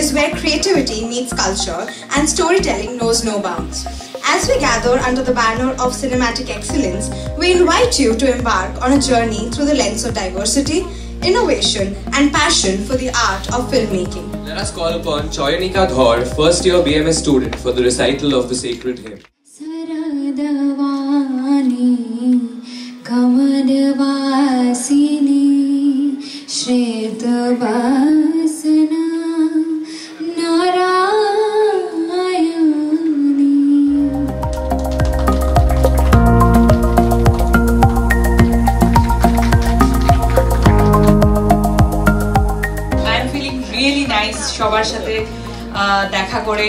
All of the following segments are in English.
Is where creativity meets culture and storytelling knows no bounds. As we gather under the banner of cinematic excellence, we invite you to embark on a journey through the lens of diversity, innovation and passion for the art of filmmaking. Let us call upon Choyanika Dhor, first year BMS student, for the recital of the sacred hymn. সবার সাথে দেখা করে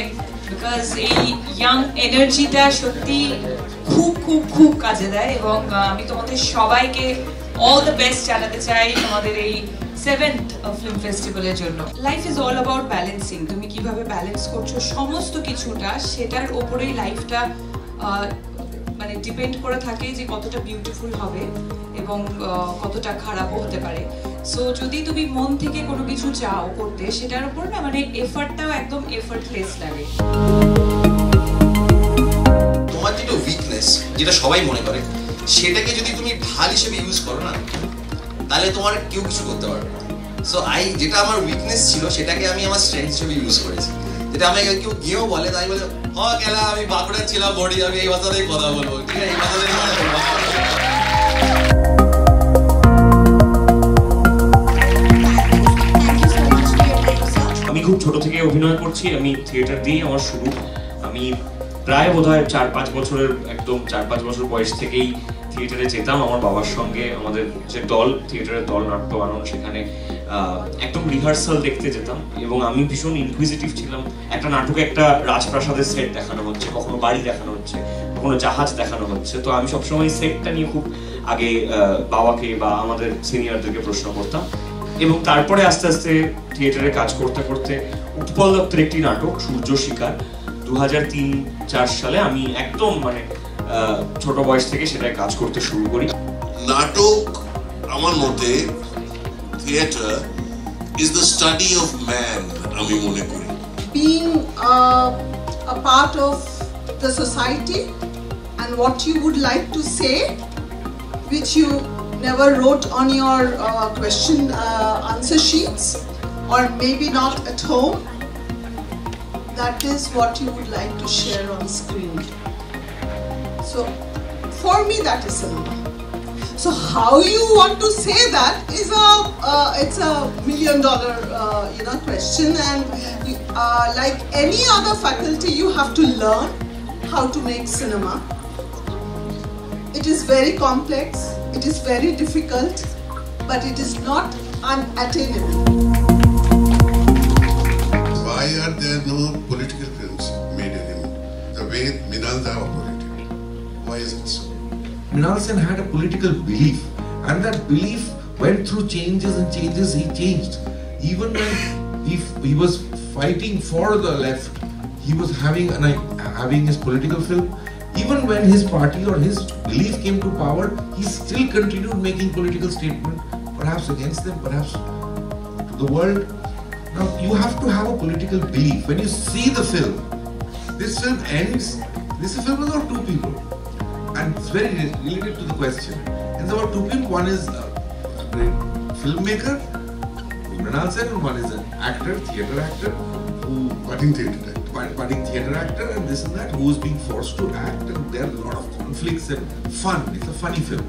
because এই young এনার্জিটা সত্যি খুব খুব খুব কাজে দেয় এবং আমি তোমাদের সবাইকে অল দ্য বেস্ট জানাতে চাই তোমাদের এই 7th ফিল্ম ফেস্টিভ্যালের জন্য। Life is all about balancing, তুমি কিভাবে ব্যালেন্স করছো সমস্ত কিছুটা, সেটার ওপরেই লাইফটা মানে ডিপেন্ড করে থাকে যে কতটা বিউটিফুল হবে এবং কতটা খারাপও হতে পারে। সো যদি তুমি মন থেকে কোনো কিছু চাও করতে, সেটার উপর না মানে এফর্টটাও একদম এফর্টলেস লাগে। তোমার যেটা উইকনেস, যেটা সবাই মনে করে, সেটাকে যদি তুমি ঢাল হিসেবে ইউজ করো না, তাহলে তোমার কেউ কিছু করতে পারবে না। সো যেটা আমার উইকনেস ছিল সেটাকে আমি আমার স্ট্রেংথ হিসেবে ইউজ করেছি। যেটা আমাকে কেউ গিয়েও বলে, তাই বলে গেলা আমি বাঁকুড়া ছিলাম বডি, আমি এই ভাষাতেই কথা বলবো, ঠিক আছে, এই ভাষাতেই আমি খুব ছোট থেকে অভিনয় করছি, আমি থিয়েটার দিয়ে আমার শুরু। আমি প্রায় বোধহয় 4-5 বছরের একদম 4-5 বছর বয়স থেকেই থিয়েটারে যেতাম আমার বাবার সঙ্গে। আমাদের যে দল, থিয়েটারের দল নাট্য আনন্দ, সেখানে একদম রিহার্সাল দেখতে যেতাম এবং আমি ভীষণ ইনকুইজিটিভ ছিলাম। একটা নাটকে একটা রাজপ্রাসাদের সেট দেখানো হচ্ছে, কখনো বাড়ি দেখানো হচ্ছে, কখনো জাহাজ দেখানো হচ্ছে, তো আমি সবসময় সেটটা নিয়ে খুব আগে বাবাকে বা আমাদের সিনিয়রদেরকে প্রশ্ন করতাম। এবং তারপরে আস্তে আস্তে থিয়েটারে কাজ করতে করতে উৎপল দত্তের একটি নাটক সূর্য শিকার 2003-4 সালে আমি একদম মানে ছোট বয়স থেকে সেটায় কাজ করতে শুরু করি। নাটক আমার মতে theater is the study of man, আমি মনে করি। Being a part of the society and what you would like to say, which you never wrote on your question answer sheets, or maybe not at home, that is what you would like to share on screen. So for me that is cinema. So how you want to say that is it's a $1 million question, and like any other faculty you have to learn how to make cinema. It is very complex, it is very difficult, but it is not unattainable. Why are there no political films made in him the way Mrinal Da operated? Why is it so? Mrinal Sen had a political belief, and that belief went through changes and changes. He changed. Even when he was fighting for the left, he was having his political film. Even when his party or his belief came to power, he still continued making political statements, perhaps against them, perhaps to the world. Now you have to have a political belief. When you see the film, this film ends. This film is about two people. And it's very related to the question. It's about two people. One is a great filmmaker, Mrinal Sen, and one is an actor, theatre actor, budding theatre actor, and this and that, who is being forced to act, and there are a lot of conflicts and fun. It's a funny film.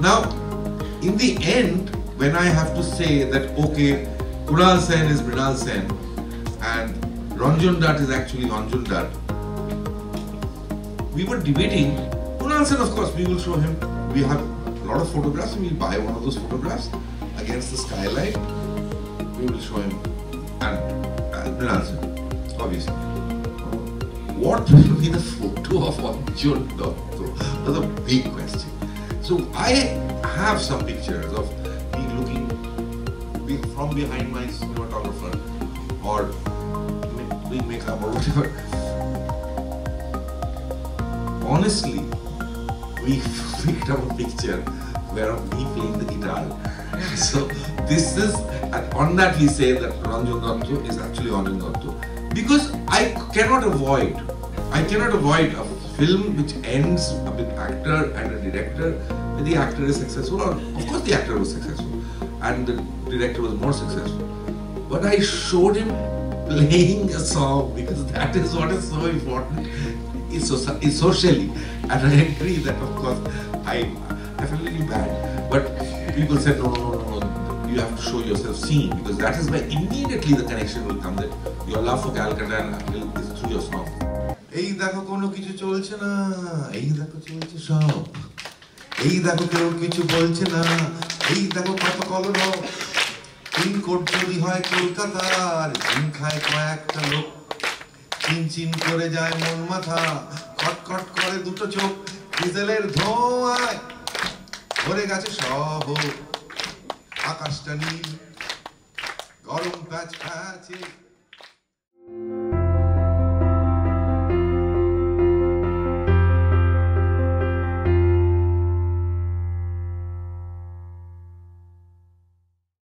Now, in the end, when I have to say that, okay, Kunal Sen is Mrinal Sen, and Ranjan Dutt is actually Ranjan Dutt, we were debating. Kunal Sen, of course, we will show him. We have a lot of photographs, and we'll buy one of those photographs against the skylight. We will show him, and Mrinal Sen, obviously. What will be the photo of Arjun Dutt? That's a big question. So I have some pictures of me looking from behind my cinematographer, or doing makeup or whatever, honestly, we picked up a picture where me playing the guitar. So this is, and on that we say that Ranjan Datto is actually Ranjan Datto. Because I cannot avoid a film which ends with actor and a director, where the actor is successful, or of course the actor was successful and the director was more successful. But I showed him playing a song because that is what is so important. It's socially, and I agree that of course I felt really bad. But people said no, you have to show yourself seen, because that is where immediately the connection will come, that your love for Calcutta is through your song. এই দেখো কোনো কিছু চলছে না, এই দেখো চলছে সব, এই দেখো কেউ কিছু বলছে না, এই দেখো কত কলরব, পিনকোড যদি হয় কলকাতার, চিন খায় কয়েকটা লোক, চিন চিন করে যায় মন মাথা, খটখট করে দুটো চোখ, ডিজেলের ধোঁয়ায় ভরে গেছে সব, আকাশটা নীল, গরম প্যাচ প্যাচে